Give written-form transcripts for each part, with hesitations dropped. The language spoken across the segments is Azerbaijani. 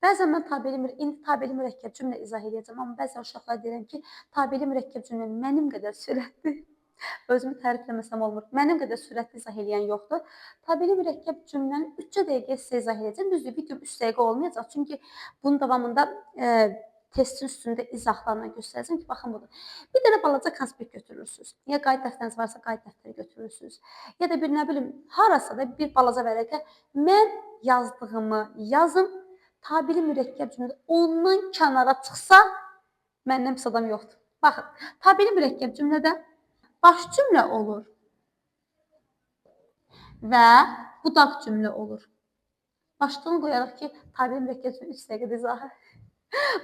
Bəzən mən indi tabeli mürəkkəb cümlə izah edəcəm, amma bəzən uşaqlara deyirəm ki, tabeli mürəkkəb cümləni mənim qədər sürətli, özümü tərifləməsəm olmur, mənim qədər sürətli izah eləyən yoxdur. Tabeli mürəkkəb cümləni 3 dəqiqəyə sizə izah edəcəm. Düzdür, video 3 dəqiqə olmayacaq, çünki bunun davamında testin üstündə izahlarla göstərəcəm ki, baxın budur. Bir dənə balaca konspekt götürürsünüz. Ya qayıt dəftəriniz varsa, qayıt dəftəri götürürsünüz. Ya da bir nə bilim, harasa da bir balaca vərəqə mən yazdığımı yazın. Tabeli mürəkkəb cümlədə ondan kənara çıxsa, məndən pis adam yoxdur. Baxın, tabeli mürəkkəb cümlədə baş cümlə olur və budaq cümlə olur. Başlığını qoyaraq ki, tabeli mürəkkəb cümlə 3 dəqiqədə izahı.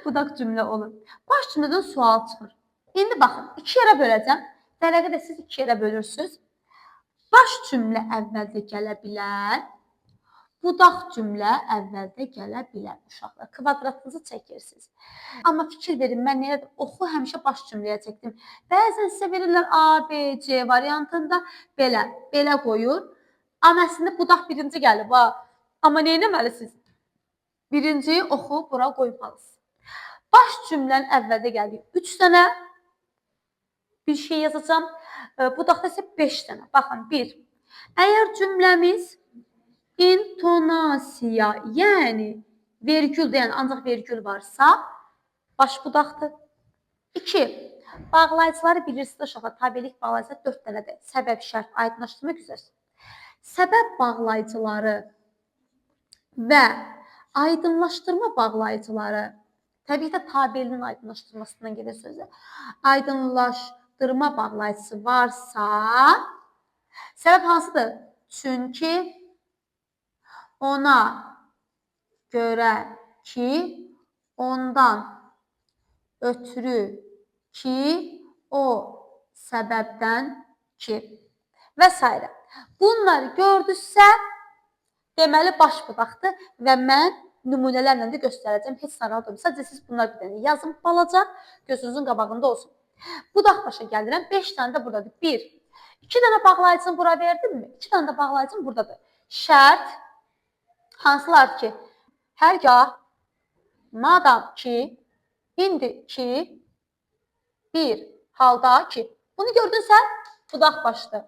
Budaq cümlə olur. Baş cümlədən sual çıxır. İndi baxın, 2 yerə böləcəm. Vərəqə də siz 2 yerə bölürsünüz. Baş cümlə əvvəldə gələ bilər. Budaq cümlə əvvəldə gələ bilər uşaqlar. Kvadratınızı çəkirsiniz. Amma fikir verin, mən nə edim? Oxu həmişə baş cümləyə çəkdim. Bəzən sizə verirlər A, B, C variantında belə qoyur. Amma əslində budaq birinci gəlib ha. Amma nə etməlisiniz? Birinciyi oxu bura qoymalısınız. Baş cümlənin əvvəldə gəldiyi 3 dənə bir şey yazacağam. Budaqda isə 5 dənə. Baxın, 1. Əgər cümləmiz intonasiya, yəni vergül, yəni ancaq vergül varsa, baş budaqdır. 2. Bağlayıcıları bilirsiniz uşaqlar, tabelik bağlayıcıları 4 dənədir. Səbəb, şərt, aydınlaşdırma güzərsiniz. Səbəb bağlayıcıları və aydınlaşdırma bağlayıcıları, təbii ki də tabelinin aydınlaşdırmasından gedir sözü. Aydınlaşdırma bağlayıcısı varsa, səbəb hansıdır? Çünki ona görə ki, ondan ötürü ki, o səbəbdən ki və s. Bunları gördünüzsə, deməli baş budaqdır və mən nümunələrlə də göstərəcəm. Heç narahat olmayın. Sadəcə siz bunlar bir dənə yazın balaca, gözünüzün qabağında olsun. Budaq başa gəlirəm. 5 dənə də buradadır. 1. 2 dənə bağlayıcını bura verdim mi? 2 dənə də bağlayıcım buradadır. Şərt hansılar ki, hərgah, madam ki, indi ki, bir halda ki. Bunu gördünsə, budaq başdır.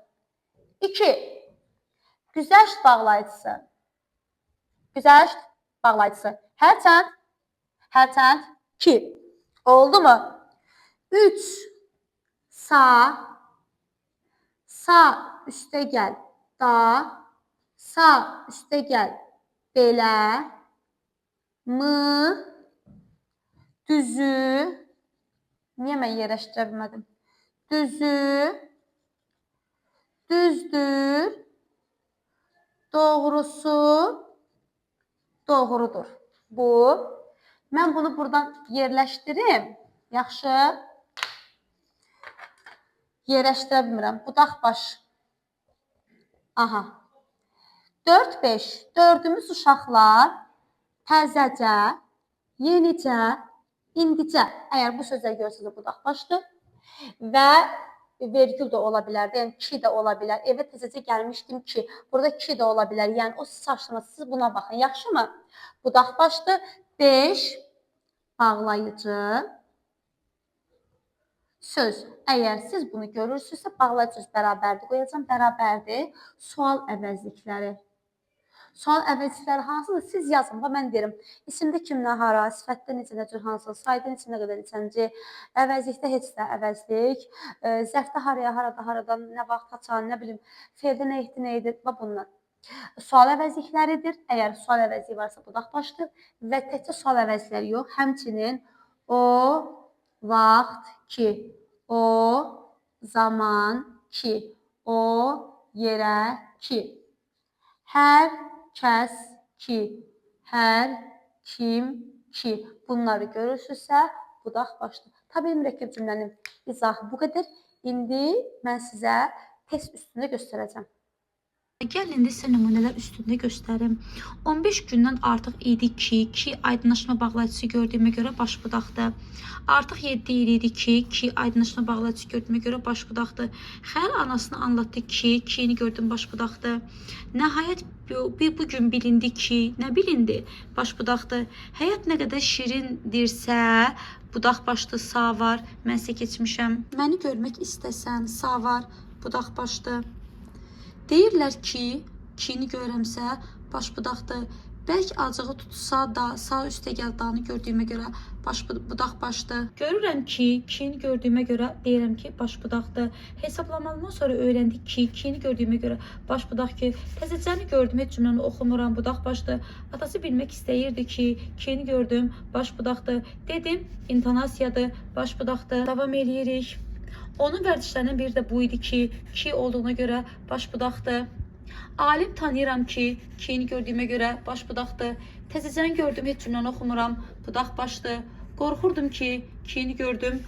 2. Güzəşt bağlayıcısı. Güzəşt bağlayıcısı. Hərçənd ki. Oldu mu? 3. Sa üstə gəl. Sa üstə gəl. Belə. Düzü. Niyə mən yerləşdirə bilmədim? Düzdür. Doğrusu doğrudur. Bu. Mən bunu buradan yerləşdirim. Yaxşı. Yerləşdirə bilmirəm. Budaq baş. Aha. 4-5. Dördümüz uşaqlar təzəcə, yenicə, indicə. Əgər bu sözləri görürsünüz, budaq başdır. Və vergül də ola bilər, yəni ki də ola bilər. Evə təzəcə gəlmişdim ki, burada ki də ola bilər. Yəni o siz çaşdırmaz, siz buna baxın. Yaxşı mı? Budaq başdır. 5 bağlayıcı söz. Əgər siz bunu görürsünüzsə, bağlayıcı söz bərabərdir. Qoyacam bərabərdir. Sual əvəzlikləri. Sual əvəzlikləri hansıdır? Siz yazın. Mən deyirəm, isimdə kimdən hara, sifətdə necə nəcür hansı, sayda neçə nə qədər neçənci, əvəzlikdə heç də əvəzlik, zərfdə haraya, haradan, nə vaxt, haçan, nə bilim, feildə nə etdi, nə edir və bunlar. Sual əvəzlikləridir. Əgər sual əvəzliyi varsa, budaq başdır və təkcə sual əvəzlikləri yox, həmçinin o vaxt ki, o zaman ki, o yerə ki, hər kəs ki, hər kim ki. Bunları görürsünüzsə, budaq başdır. Tabeli mürəkkəb cümlənin izahı bu qədər. İndi mən sizə test üstündə göstərəcəm. Gəlin indi sizə nümunələr üstündə göstərim. 15 gündən artıq idi ki, aydınlaşma bağlayıcısı gördüyümə görə baş budaqdır. Artıq 7 il idi ki, aydınlaşma bağlayıcısı gördüyümə görə baş budaqdır. Xəyal anasını anlatdı ki, gördüm baş budaqdır. Nəhayət bu gün bilindi ki, nə bilindi? Baş budaqdır. Həyat nə qədər şirindirsə, budaq başdı, sağ var. Mən sizə keçmişəm. Məni görmək istəsən, sağ var, budaq başdı. Deyirlər ki, görəmsə baş budaqdır. Bəlkə acığı tutsa da sağ üstə gəl danı gördüyümə görə budaq başdır. Görürəm ki, gördüyümə görə deyirəm ki, baş budaqdır. Hesablamalardan sonra öyrəndik ki, gördüyümə görə baş budaq ki, təzəcəni gördüm, heç cümləni oxumuram, budaq başdır. Atası bilmək istəyirdi ki, gördüm, baş budaqdır. Dedim, intonasiyadır, baş budaqdır. Davam eləyirik. Onun vərdişlərindən biri də bu idi ki olduğuna görə baş budaqdır. Alim tanıyıram ki, gördüyümə görə baş budaqdır. Təzəcəni gördüm, heç cümləni oxumuram, budaq başdır. Qorxurdum ki, gördüm,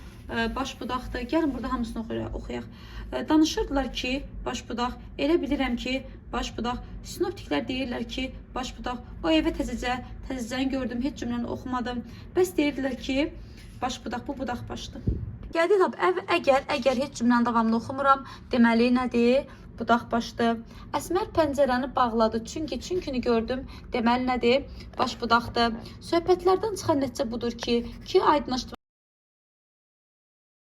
baş budaqdır. Gəlin burada hamısını oxuyaq. Danışırdılar ki, baş budaq. Elə bilirəm ki, baş budaq. Sinoptiklər deyirlər ki, baş budaq. O evə təzəcəni gördüm, heç cümləni oxumadım. Bəs deyirdilər ki, baş budaq, bu budaq başdır. Gəldi əgər heç cümləni davamlı oxumuram, deməli nədir? Budaq başdır. Əsmər pəncərəni bağladı, çünki gördüm, deməli nədir? Baş budaqdır. Söhbətlərdən çıxan nəticə budur ki, aydınlaşdırma